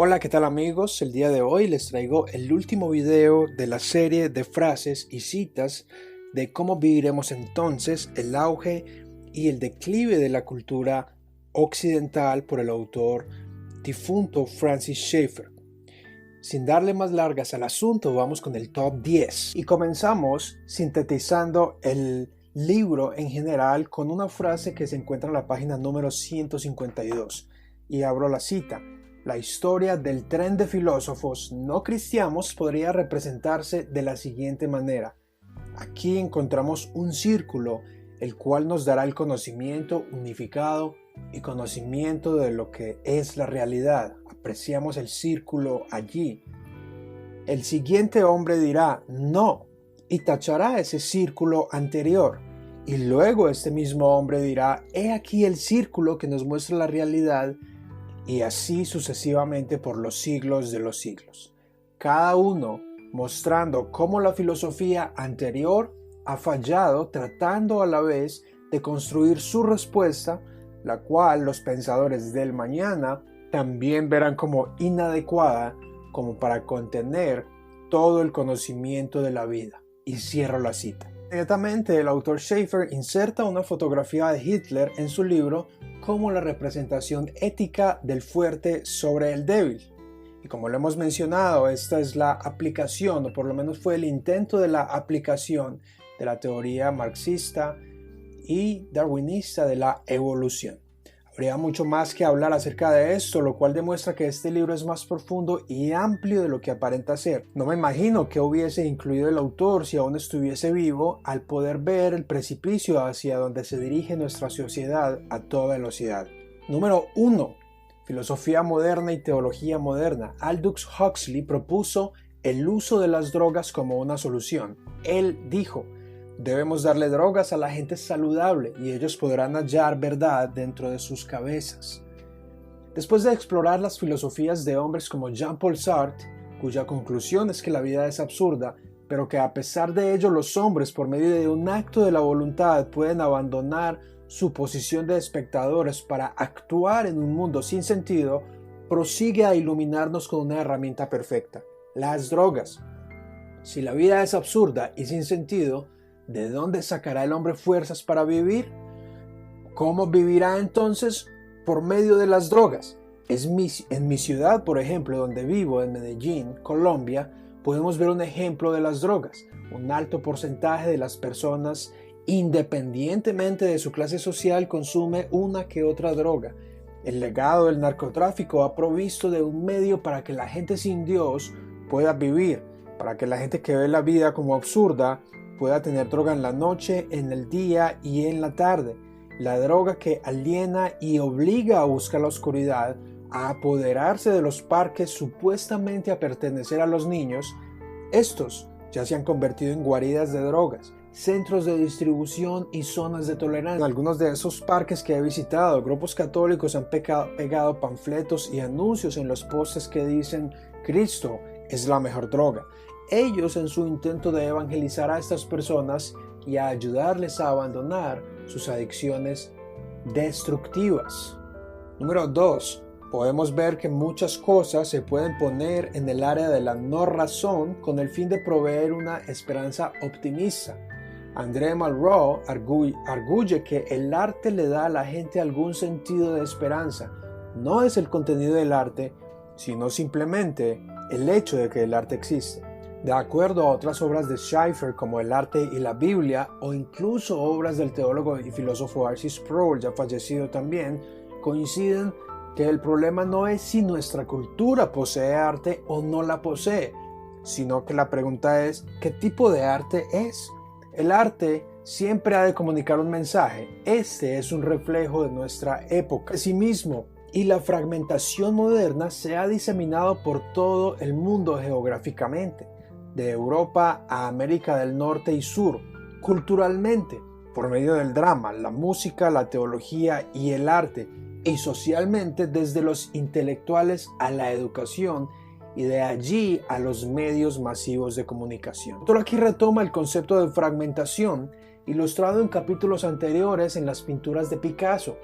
Hola, ¿qué tal amigos? El día de hoy les traigo el último video de la serie de frases y citas de cómo viviremos entonces el auge y el declive de la cultura occidental por el autor difunto Francis Schaeffer. Sin darle más largas al asunto, vamos con el top 10 y comenzamos sintetizando el libro en general con una frase que se encuentra en la página número 152 y abro la cita. La historia del tren de filósofos no cristianos podría representarse de la siguiente manera. Aquí encontramos un círculo, el cual nos dará el conocimiento unificado y conocimiento de lo que es la realidad. Apreciamos el círculo allí. El siguiente hombre dirá no y tachará ese círculo anterior. Y luego este mismo hombre dirá, he aquí el círculo que nos muestra la realidad, y así sucesivamente por los siglos de los siglos. Cada uno mostrando cómo la filosofía anterior ha fallado, tratando a la vez de construir su respuesta, la cual los pensadores del mañana también verán como inadecuada como para contener todo el conocimiento de la vida. Y cierro la cita. Inmediatamente el autor Schaeffer inserta una fotografía de Hitler en su libro como la representación ética del fuerte sobre el débil. Y como lo hemos mencionado, esta es la aplicación, o por lo menos fue el intento de la aplicación de la teoría marxista y darwinista de la evolución. Habría mucho más que hablar acerca de esto, lo cual demuestra que este libro es más profundo y amplio de lo que aparenta ser. No me imagino que hubiese incluido el autor si aún estuviese vivo al poder ver el precipicio hacia donde se dirige nuestra sociedad a toda velocidad. Número 1. Filosofía moderna y teología moderna. Aldous Huxley propuso el uso de las drogas como una solución. Él dijo: debemos darle drogas a la gente saludable y ellos podrán hallar verdad dentro de sus cabezas. Después de explorar las filosofías de hombres como Jean-Paul Sartre, cuya conclusión es que la vida es absurda, pero que a pesar de ello los hombres por medio de un acto de la voluntad pueden abandonar su posición de espectadores para actuar en un mundo sin sentido, prosigue a iluminarnos con una herramienta perfecta: las drogas. Si la vida es absurda y sin sentido, ¿de dónde sacará el hombre fuerzas para vivir? ¿Cómo vivirá entonces? Por medio de las drogas. En mi ciudad, por ejemplo, donde vivo, en Medellín, Colombia, podemos ver un ejemplo de las drogas. Un alto porcentaje de las personas, independientemente de su clase social, consume una que otra droga. El legado del narcotráfico ha provisto de un medio para que la gente sin Dios pueda vivir, para que la gente que ve la vida como absurda pueda tener droga en la noche, en el día y en la tarde. La droga que aliena y obliga a buscar la oscuridad, a apoderarse de los parques supuestamente a pertenecer a los niños. Estos ya se han convertido en guaridas de drogas, centros de distribución y zonas de tolerancia. En algunos de esos parques que he visitado, grupos católicos han pegado panfletos y anuncios en los postes que dicen: Cristo es la mejor droga. Ellos, en su intento de evangelizar a estas personas y a ayudarles a abandonar sus adicciones destructivas. Número 2. Podemos ver que muchas cosas se pueden poner en el área de la no razón con el fin de proveer una esperanza optimista. André Malraux arguye que el arte le da a la gente algún sentido de esperanza. No es el contenido del arte, sino simplemente el hecho de que el arte existe. De acuerdo a otras obras de Schaeffer como El arte y la Biblia, o incluso obras del teólogo y filósofo Arcis Sproul, ya fallecido también, coinciden que el problema no es si nuestra cultura posee arte o no la posee, sino que la pregunta es: ¿qué tipo de arte es? El arte siempre ha de comunicar un mensaje. Este es un reflejo de nuestra época. Asimismo, y la fragmentación moderna se ha diseminado por todo el mundo geográficamente, de Europa a América del Norte y Sur, culturalmente, por medio del drama, la música, la teología y el arte, y socialmente desde los intelectuales a la educación y de allí a los medios masivos de comunicación. El autor aquí retoma el concepto de fragmentación, ilustrado en capítulos anteriores en las pinturas de Picasso.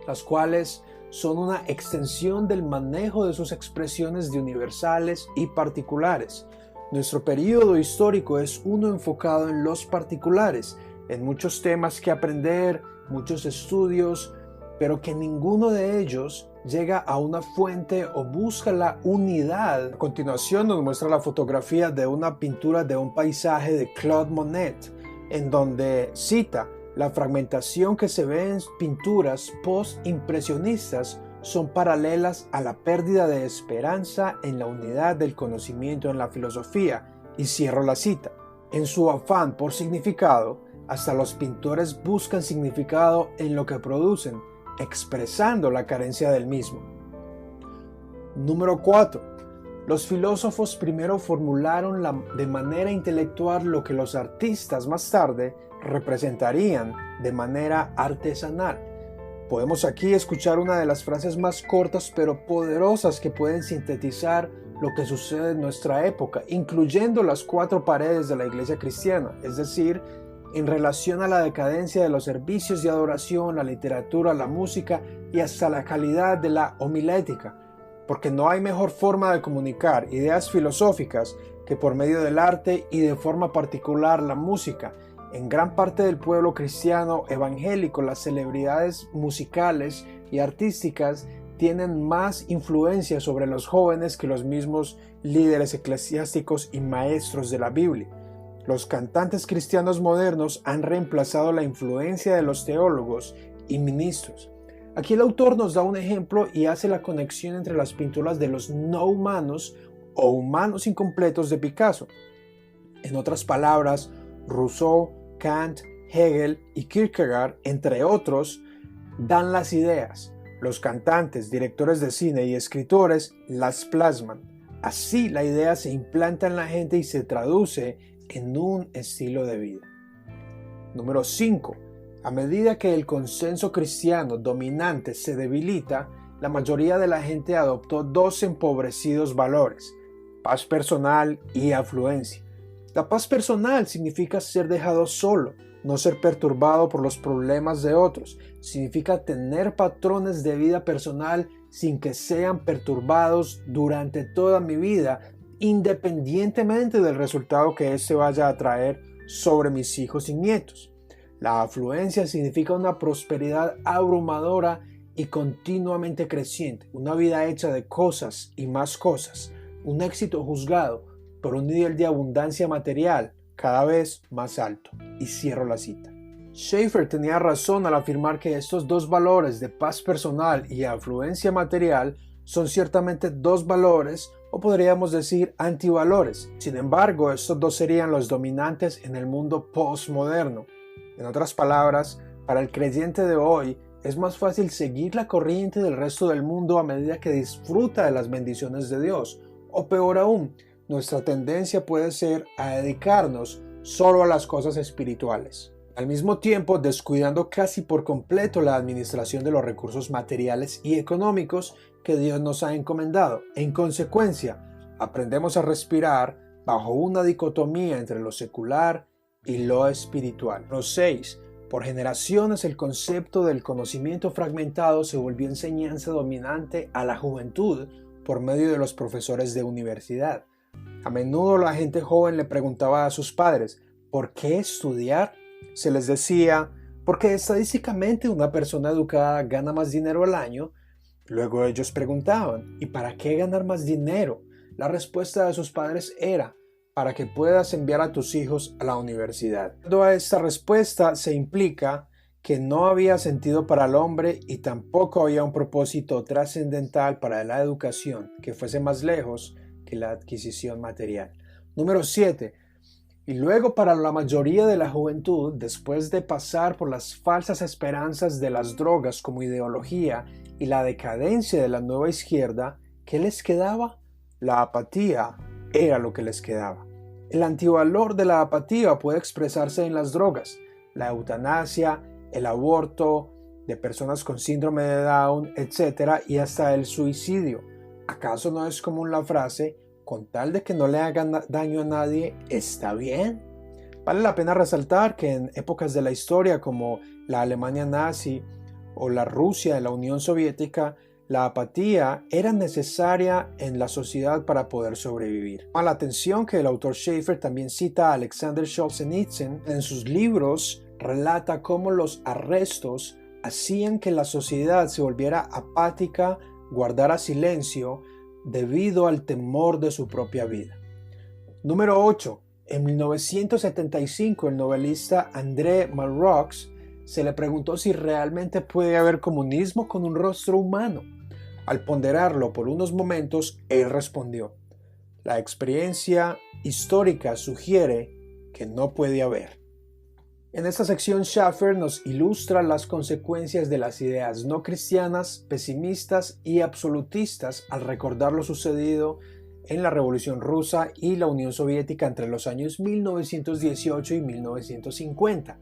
las cuales son una extensión del manejo de sus expresiones de universales y particulares. Nuestro periodo histórico es uno enfocado en los particulares, en muchos temas que aprender, muchos estudios, pero que ninguno de ellos llega a una fuente o busca la unidad. A continuación nos muestra la fotografía de una pintura de un paisaje de Claude Monet, en donde cita: la fragmentación que se ve en pinturas post-impresionistas son paralelas a la pérdida de esperanza en la unidad del conocimiento en la filosofía. Y cierro la cita. En su afán por significado, hasta los pintores buscan significado en lo que producen, expresando la carencia del mismo. Número 4. Los filósofos primero formularon de manera intelectual lo que los artistas más tarde representarían de manera artesanal. Podemos aquí escuchar una de las frases más cortas pero poderosas que pueden sintetizar lo que sucede en nuestra época, incluyendo las 4 paredes de la iglesia cristiana, es decir, en relación a la decadencia de los servicios de adoración, la literatura, la música y hasta la calidad de la homilética, porque no hay mejor forma de comunicar ideas filosóficas que por medio del arte y de forma particular la música. En gran parte del pueblo cristiano evangélico, las celebridades musicales y artísticas tienen más influencia sobre los jóvenes que los mismos líderes eclesiásticos y maestros de la Biblia. Los cantantes cristianos modernos han reemplazado la influencia de los teólogos y ministros. Aquí el autor nos da un ejemplo y hace la conexión entre las pinturas de los no humanos o humanos incompletos de Picasso. En otras palabras, Rousseau, Kant, Hegel y Kierkegaard, entre otros, dan las ideas. Los cantantes, directores de cine y escritores las plasman. Así la idea se implanta en la gente y se traduce en un estilo de vida. Número 5. A medida que el consenso cristiano dominante se debilita, la mayoría de la gente adoptó 2 empobrecidos valores: paz personal y afluencia. La paz personal significa ser dejado solo, no ser perturbado por los problemas de otros. Significa tener patrones de vida personal sin que sean perturbados durante toda mi vida, independientemente del resultado que éste vaya a traer sobre mis hijos y nietos. La afluencia significa una prosperidad abrumadora y continuamente creciente, una vida hecha de cosas y más cosas, un éxito juzgado por un nivel de abundancia material cada vez más alto. Y cierro la cita. Schaeffer tenía razón al afirmar que estos 2 valores de paz personal y afluencia material son ciertamente 2 valores, o podríamos decir antivalores. Sin embargo, estos 2 serían los dominantes en el mundo postmoderno. En otras palabras, para el creyente de hoy es más fácil seguir la corriente del resto del mundo a medida que disfruta de las bendiciones de Dios. O peor aún, nuestra tendencia puede ser a dedicarnos solo a las cosas espirituales, al mismo tiempo descuidando casi por completo la administración de los recursos materiales y económicos que Dios nos ha encomendado. En consecuencia, aprendemos a respirar bajo una dicotomía entre lo secular y lo espiritual. Los 6. Por generaciones el concepto del conocimiento fragmentado se volvió enseñanza dominante a la juventud por medio de los profesores de universidad. A menudo la gente joven le preguntaba a sus padres, ¿por qué estudiar? Se les decía, porque estadísticamente una persona educada gana más dinero al año. Luego ellos preguntaban, ¿y para qué ganar más dinero? La respuesta de sus padres era, para que puedas enviar a tus hijos a la universidad. Toda esta respuesta se implica que no había sentido para el hombre y tampoco había un propósito trascendental para la educación que fuese más lejos que la adquisición material. Número 7. Y luego para la mayoría de la juventud, después de pasar por las falsas esperanzas de las drogas como ideología y la decadencia de la nueva izquierda, ¿qué les quedaba? La apatía era lo que les quedaba. El antivalor de la apatía puede expresarse en las drogas, la eutanasia, el aborto de personas con síndrome de Down, etc. y hasta el suicidio. ¿Acaso no es común la frase, con tal de que no le hagan daño a nadie, está bien? Vale la pena resaltar que en épocas de la historia como la Alemania nazi o la Rusia de la Unión Soviética, la apatía era necesaria en la sociedad para poder sobrevivir. Llama la atención que el autor Schaeffer también cita a Alexander Solzhenitsyn. En sus libros relata cómo los arrestos hacían que la sociedad se volviera apática, guardara silencio debido al temor de su propia vida. Número 8. En 1975, el novelista André Malraux se le preguntó si realmente puede haber comunismo con un rostro humano. Al ponderarlo por unos momentos, él respondió: la experiencia histórica sugiere que no puede haber. En esta sección, Schaeffer nos ilustra las consecuencias de las ideas no cristianas, pesimistas y absolutistas al recordar lo sucedido en la Revolución Rusa y la Unión Soviética entre los años 1918 y 1950.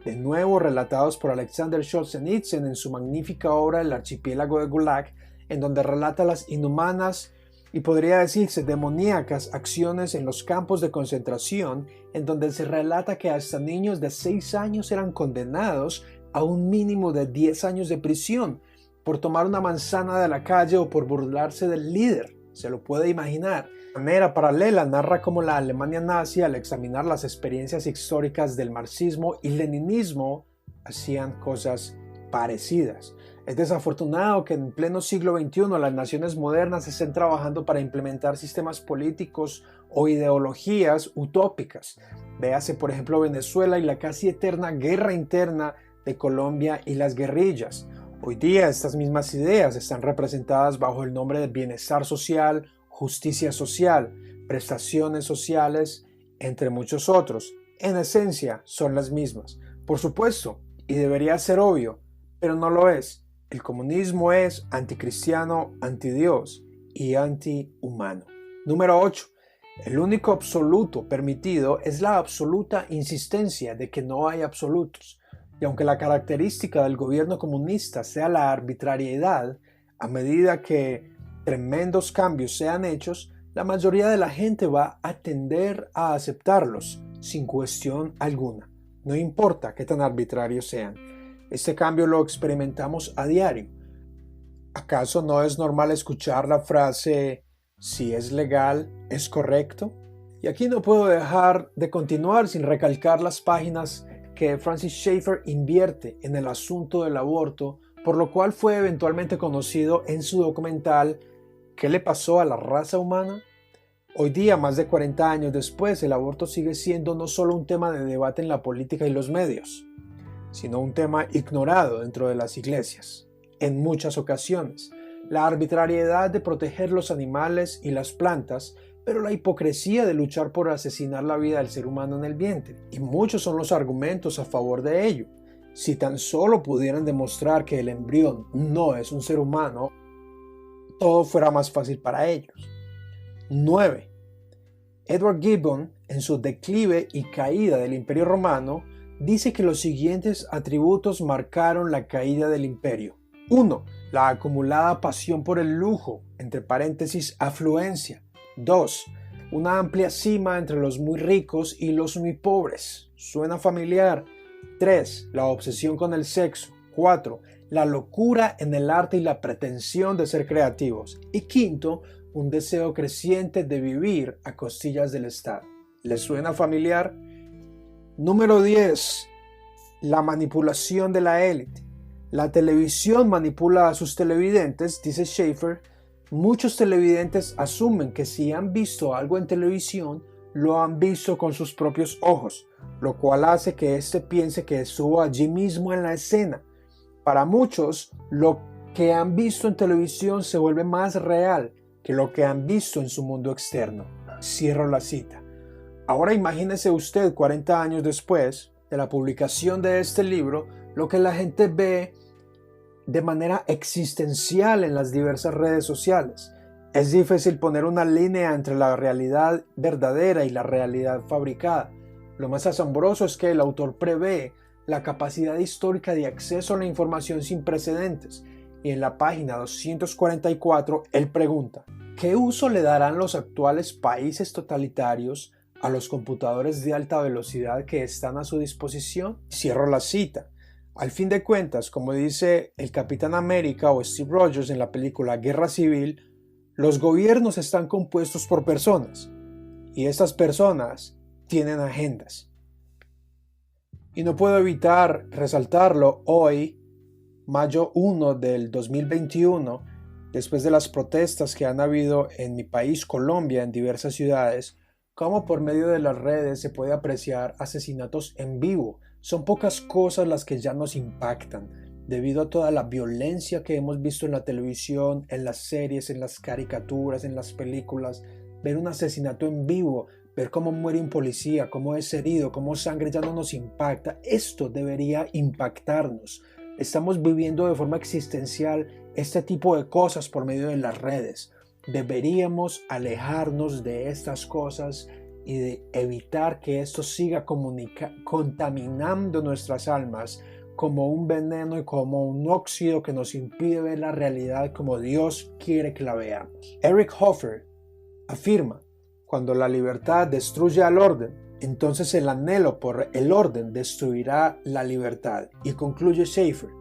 De nuevo relatados por Alexander Solzhenitsyn en su magnífica obra El archipiélago de Gulag, en donde relata las inhumanas y podría decirse demoníacas acciones en los campos de concentración, en donde se relata que hasta niños de 6 años eran condenados a un mínimo de 10 años de prisión por tomar una manzana de la calle o por burlarse del líder. Se lo puede imaginar. De manera paralela narra cómo la Alemania nazi, al examinar las experiencias históricas del marxismo y leninismo, hacían cosas parecidas. Es desafortunado que en pleno siglo XXI las naciones modernas estén trabajando para implementar sistemas políticos o ideologías utópicas. Véase por ejemplo Venezuela y la casi eterna guerra interna de Colombia y las guerrillas. Hoy día estas mismas ideas están representadas bajo el nombre de bienestar social, justicia social, prestaciones sociales, entre muchos otros. En esencia son las mismas. Por supuesto, y debería ser obvio, pero no lo es. El comunismo es anticristiano, antidios y antihumano. Número 8. El único absoluto permitido es la absoluta insistencia de que no hay absolutos. Y aunque la característica del gobierno comunista sea la arbitrariedad, a medida que tremendos cambios sean hechos, la mayoría de la gente va a tender a aceptarlos sin cuestión alguna. No importa qué tan arbitrarios sean. Este cambio lo experimentamos a diario. ¿Acaso no es normal escuchar la frase "si es legal, es correcto"? Y aquí no puedo dejar de continuar sin recalcar las páginas que Francis Schaeffer invierte en el asunto del aborto, por lo cual fue eventualmente conocido en su documental ¿Qué le pasó a la raza humana? Hoy día, más de 40 años después, el aborto sigue siendo no solo un tema de debate en la política y los medios, sino un tema ignorado dentro de las iglesias. En muchas ocasiones, la arbitrariedad de proteger los animales y las plantas, pero la hipocresía de luchar por asesinar la vida del ser humano en el vientre. Y muchos son los argumentos a favor de ello. Si tan solo pudieran demostrar que el embrión no es un ser humano, todo fuera más fácil para ellos. 9. Edward Gibbon, en su Declive y Caída del Imperio Romano, dice que los siguientes atributos marcaron la caída del imperio. 1. La acumulada pasión por el lujo, entre paréntesis afluencia. 2. Una amplia cima entre los muy ricos y los muy pobres. ¿Suena familiar? 3. La obsesión con el sexo. 4. La locura en el arte y la pretensión de ser creativos. Y 5. Un deseo creciente de vivir a costillas del Estado. ¿Les suena familiar? Número 10. La manipulación de la élite. La televisión manipula a sus televidentes, dice Schaeffer. Muchos televidentes asumen que si han visto algo en televisión, lo han visto con sus propios ojos, lo cual hace que éste piense que estuvo allí mismo en la escena. Para muchos, lo que han visto en televisión se vuelve más real que lo que han visto en su mundo externo. Cierro la cita. Ahora imagínese usted 40 años después de la publicación de este libro, lo que la gente ve de manera existencial en las diversas redes sociales. Es difícil poner una línea entre la realidad verdadera y la realidad fabricada. Lo más asombroso es que el autor prevé la capacidad histórica de acceso a la información sin precedentes, y en la página 244 él pregunta: ¿qué uso le darán los actuales países totalitarios a los computadores de alta velocidad que están a su disposición? Cierro la cita. Al fin de cuentas, como dice el Capitán América o Steve Rogers en la película Guerra Civil, los gobiernos están compuestos por personas y estas personas tienen agendas. Y no puedo evitar resaltarlo hoy, mayo 1 del 2021, después de las protestas que han habido en mi país, Colombia, en diversas ciudades, cómo por medio de las redes se puede apreciar asesinatos en vivo. Son pocas cosas las que ya nos impactan, debido a toda la violencia que hemos visto en la televisión, en las series, en las caricaturas, en las películas. Ver un asesinato en vivo, ver cómo muere un policía, cómo es herido, cómo sangre ya no nos impacta. Esto debería impactarnos. Estamos viviendo de forma existencial este tipo de cosas por medio de las redes. Deberíamos alejarnos de estas cosas y de evitar que esto siga contaminando nuestras almas como un veneno y como un óxido que nos impide ver la realidad como Dios quiere que la veamos. Eric Hoffer afirma: cuando la libertad destruye al orden, entonces el anhelo por el orden destruirá la libertad. Y concluye Schaeffer: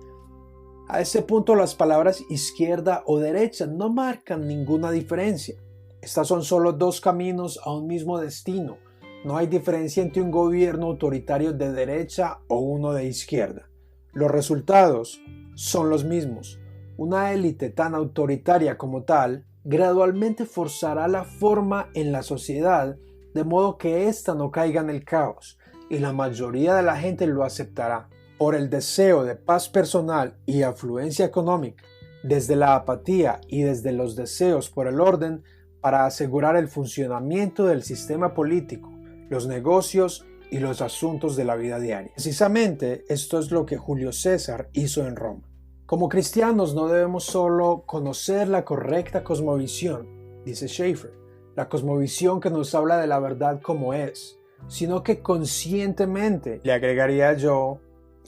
a ese punto las palabras izquierda o derecha no marcan ninguna diferencia. Estas son solo dos caminos a un mismo destino. No hay diferencia entre un gobierno autoritario de derecha o uno de izquierda. Los resultados son los mismos. Una élite tan autoritaria como tal gradualmente forzará la forma en la sociedad de modo que ésta no caiga en el caos, y la mayoría de la gente lo aceptará por el deseo de paz personal y afluencia económica, desde la apatía y desde los deseos por el orden para asegurar el funcionamiento del sistema político, los negocios y los asuntos de la vida diaria. Precisamente esto es lo que Julio César hizo en Roma. Como cristianos no debemos solo conocer la correcta cosmovisión, dice Schaeffer, la cosmovisión que nos habla de la verdad como es, sino que conscientemente, le agregaría yo,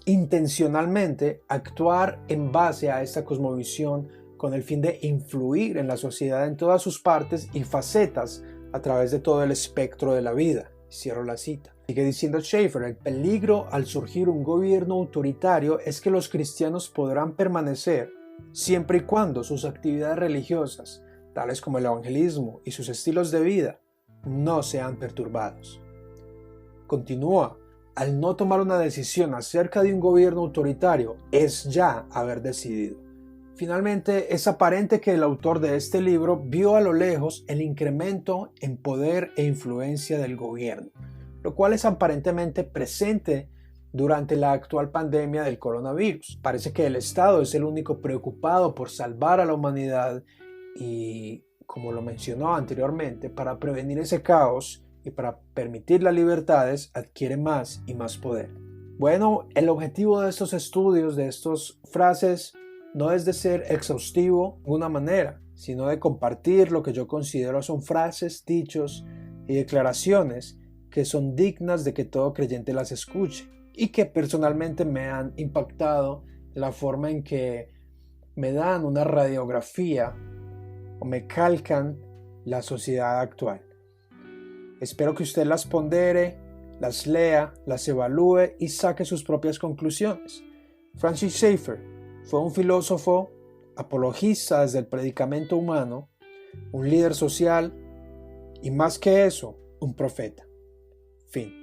intencionalmente actuar en base a esta cosmovisión con el fin de influir en la sociedad en todas sus partes y facetas a través de todo el espectro de la vida. Cierro la cita. Sigue diciendo Schaeffer: el peligro al surgir un gobierno autoritario es que los cristianos podrán permanecer siempre y cuando sus actividades religiosas, tales como el evangelismo y sus estilos de vida, no sean perturbados. Continúa: al no tomar una decisión acerca de un gobierno autoritario es ya haber decidido. Finalmente, es aparente que el autor de este libro vio a lo lejos el incremento en poder e influencia del gobierno, lo cual es aparentemente presente durante la actual pandemia del coronavirus. Parece que el Estado es el único preocupado por salvar a la humanidad y, como lo mencionó anteriormente, para prevenir ese caos y para permitir las libertades, adquiere más y más poder. Bueno, el objetivo de estos estudios, de estas frases, no es de ser exhaustivo de ninguna manera, sino de compartir lo que yo considero son frases, dichos y declaraciones que son dignas de que todo creyente las escuche y que personalmente me han impactado de la forma en que me dan una radiografía o me calcan la sociedad actual. Espero que usted las pondere, las lea, las evalúe y saque sus propias conclusiones. Francis Schaeffer fue un filósofo, apologista desde el predicamento humano, un líder social y, más que eso, un profeta. Fin.